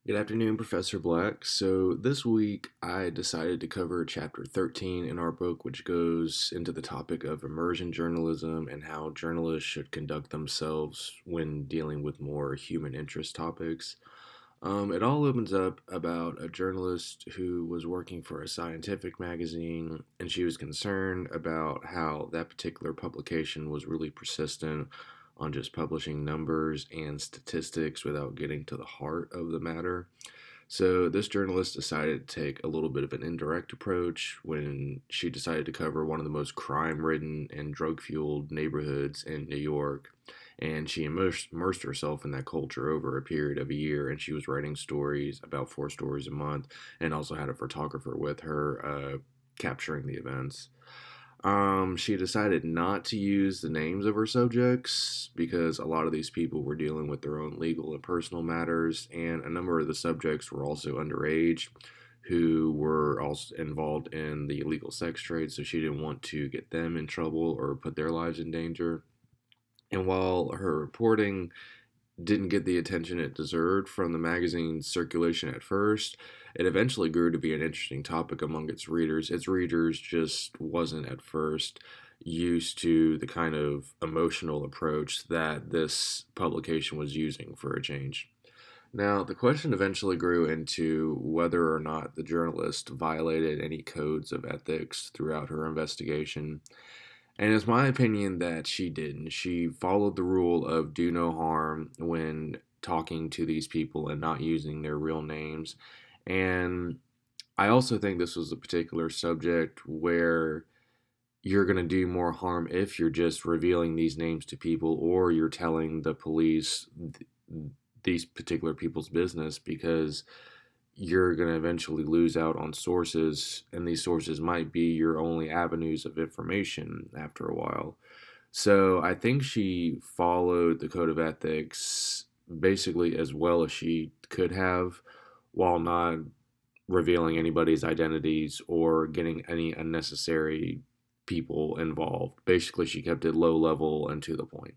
Good afternoon, Professor Black. So, this week I decided to cover chapter 13 in our book, which goes into the topic of immersion journalism and how journalists should conduct themselves when dealing with more human interest topics. It all opens up about a journalist who was working for a scientific magazine, and she was concerned about how that particular publication was really persistent on just publishing numbers and statistics without getting to the heart of the matter. So, this journalist decided to take a little bit of an indirect approach when she decided to cover one of the most crime ridden and drug fueled neighborhoods in New York. And she immersed herself in that culture over a period of a year. And she was writing stories, about 4 stories a month, and also had a photographer with her capturing the events. She decided not to use the names of her subjects because a lot of these people were dealing with their own legal and personal matters, and a number of the subjects were also underage who were also involved in the illegal sex trade, so she didn't want to get them in trouble or put their lives in danger. And while her reporting didn't get the attention it deserved from the magazine's circulation at first, it eventually grew to be an interesting topic among its readers. Its readers just wasn't at first used to the kind of emotional approach that this publication was using for a change. Now, the question eventually grew into whether or not the journalist violated any codes of ethics throughout her investigation. And it's my opinion that she didn't. She followed the rule of do no harm when talking to these people and not using their real names. And I also think this was a particular subject where you're going to do more harm if you're just revealing these names to people or you're telling the police these particular people's business because you're going to eventually lose out on sources, and these sources might be your only avenues of information after a while. So I think she followed the code of ethics basically as well as she could have while not revealing anybody's identities or getting any unnecessary people involved. Basically, she kept it low level and to the point.